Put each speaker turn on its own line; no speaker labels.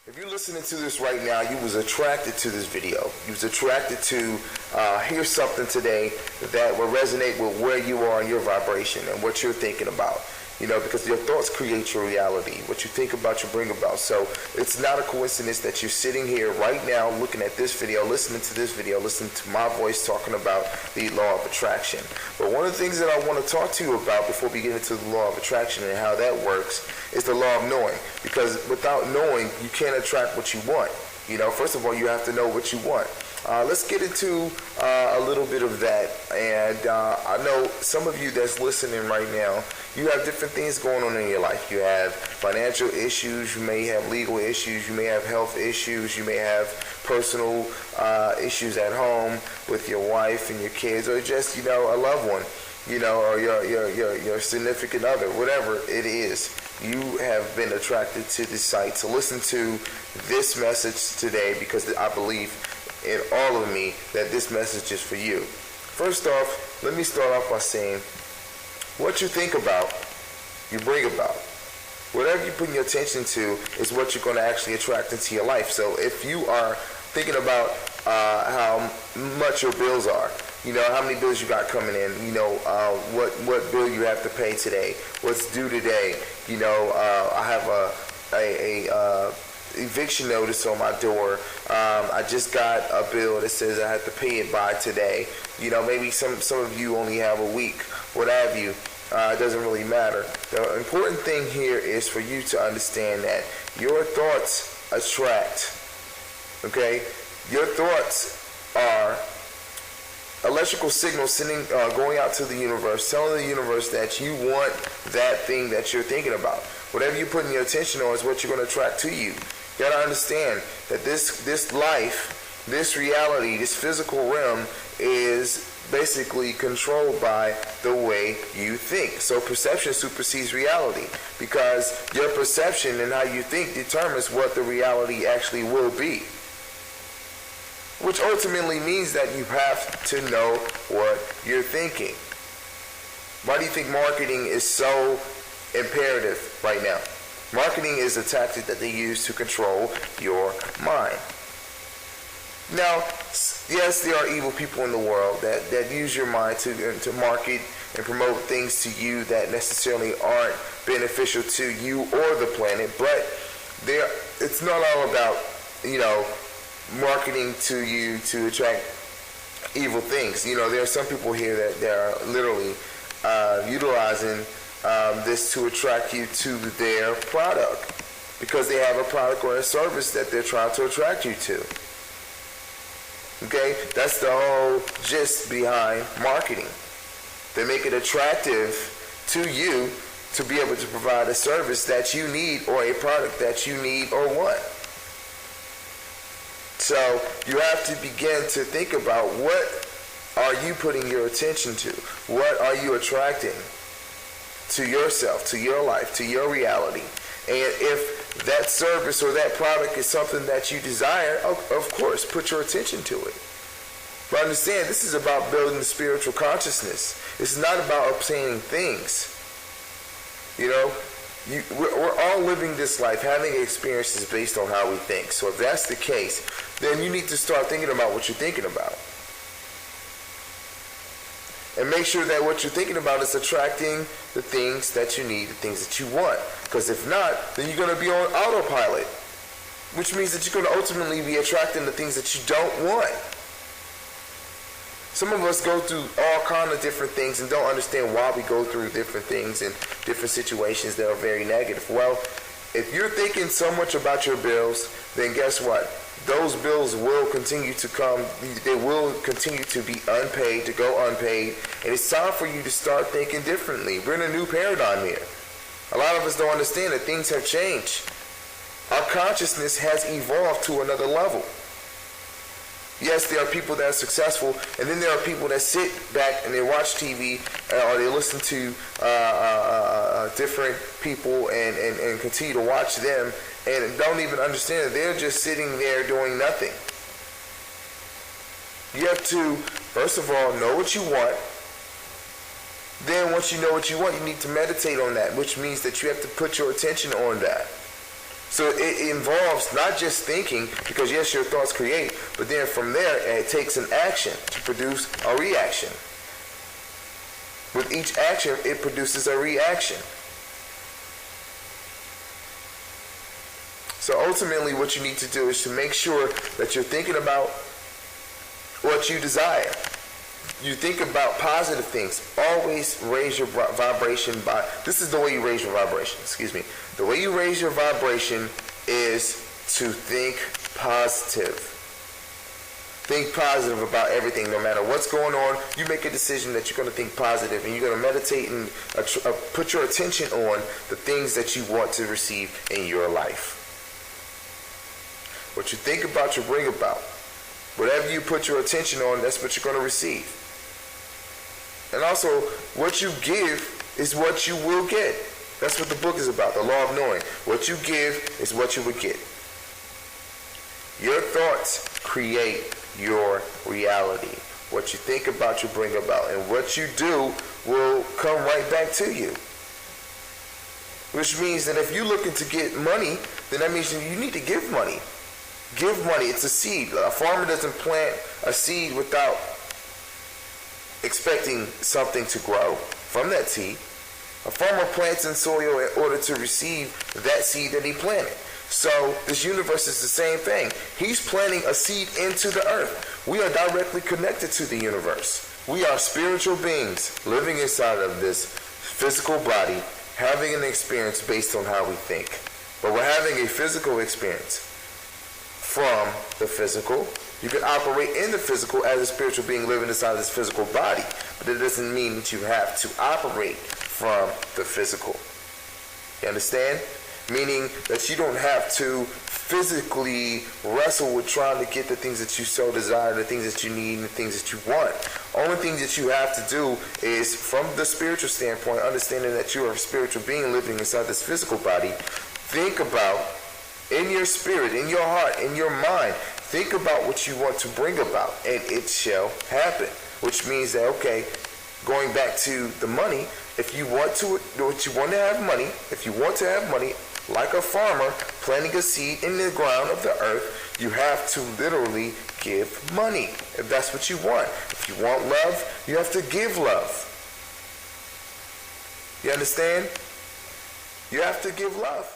If you're listening to this right now, you was attracted to this video. You was attracted to hear something today that will resonate with where you are in your vibration and what you're thinking about. You know, because your thoughts create your reality. What you think about, you bring about. So it's not a coincidence that you're sitting here right now looking at this video, listening to this video, listening to my voice talking about the law of attraction. But one of the things that I want to talk to you about before we get into the law of attraction and how that works is the law of knowing. Because without knowing, you can't attract what you want. You know, first of all, you have to know what you want. Let's get into a little bit of that. And I know some of you that's listening right now, you have different things going on in your life. You have financial issues, you may have legal issues, you may have health issues, you may have personal issues at home with your wife and your kids, or just, you know, a loved one, you know, or your significant other, whatever it is. You have been attracted to this site. So listen to this message today, because I believe in all of me that this message is for you. First off, let me start off by saying, what you think about, you bring about. Whatever you put your attention to is what you're going to actually attract into your life. So if you are thinking about how much your bills are, you know, how many bills you got coming in, you know, what bill you have to pay today, what's due today, you know, I have a eviction notice on my door. I just got a bill that says I have to pay it by today. You know, maybe some of you only have a week, what have you. It doesn't really matter. The important thing here is for you to understand that your thoughts attract. Okay? Your thoughts are electrical signals going out to the universe, telling the universe that you want that thing that you're thinking about. Whatever you're putting your attention on is what you're going to attract to you. You got to understand that this life, this reality, this physical realm is basically controlled by the way you think. So perception supersedes reality, because your perception and how you think determines what the reality actually will be. Which ultimately means that you have to know what you're thinking. Why do you think marketing is so imperative right now? Marketing is a tactic that they use to control your mind. Now, yes, there are evil people in the world that use your mind to market and promote things to you that necessarily aren't beneficial to you or the planet, but it's not all about, you know, marketing to you to attract evil things. You know, there are some people here that are literally utilizing this to attract you to their product, because they have a product or a service that they're trying to attract you to. Okay, that's the whole gist behind marketing. They make it attractive to you to be able to provide a service that you need or a product that you need or want. So you have to begin to think about, what are you putting your attention to? What are you attracting to yourself, to your life, to your reality? And if that service or that product is something that you desire, of course, put your attention to it. But understand, this is about building spiritual consciousness. It's not about obtaining things. You know, we're all living this life, having experiences based on how we think. So if that's the case, then you need to start thinking about what you're thinking about. And make sure that what you're thinking about is attracting the things that you need, the things that you want. Because if not, then you're going to be on autopilot, which means that you're going to ultimately be attracting the things that you don't want. Some of us go through all kinds of different things and don't understand why we go through different things and different situations that are very negative. Well, if you're thinking so much about your bills, then guess what? Those bills will continue to come. They will continue to be unpaid, to go unpaid. And it's time for you to start thinking differently. We're in a new paradigm here. A lot of us don't understand that things have changed. Our consciousness has evolved to another level. Yes, there are people that are successful, and then there are people that sit back and they watch TV or they listen to different people and continue to watch them and don't even understand that they're just sitting there doing nothing. You have to, first of all, know what you want. Then once you know what you want, you need to meditate on that, which means that you have to put your attention on that. So it involves not just thinking, because yes, your thoughts create, but then from there, it takes an action to produce a reaction. With each action, it produces a reaction. So ultimately, what you need to do is to make sure that you're thinking about what you desire. You think about positive things. Always raise your vibration by, this is the way you raise your vibration, The way you raise your vibration is to think positive. Think positive about everything, no matter what's going on. You make a decision that you're going to think positive, and you're going to meditate and put your attention on the things that you want to receive in your life. What you think about, you bring about. Whatever you put your attention on, that's what you're going to receive. And also, what you give is what you will get. That's what the book is about, the law of knowing. What you give is what you will get. Your thoughts create your reality. What you think about, you bring about. And what you do will come right back to you. Which means that if you're looking to get money, then that means you need to give money. Give money. It's a seed. A farmer doesn't plant a seed without expecting something to grow from that seed. A farmer plants in soil in order to receive that seed that he planted. So this universe is the same thing. He's planting a seed into the earth. We are directly connected to the universe. We are spiritual beings living inside of this physical body, having an experience based on how we think. But we're having a physical experience from the physical. You can operate in the physical as a spiritual being living inside this physical body, but it doesn't mean that you have to operate from the physical. You understand? Meaning that you don't have to physically wrestle with trying to get the things that you so desire, the things that you need, and the things that you want. Only thing that you have to do is, from the spiritual standpoint, understanding that you are a spiritual being living inside this physical body, think about, in your spirit, in your heart, in your mind, think about what you want to bring about, and it shall happen. Which means that, okay, going back to the money, if you want to have money, like a farmer planting a seed in the ground of the earth, you have to literally give money. If that's what you want. If you want love, you have to give love. You understand? You have to give love.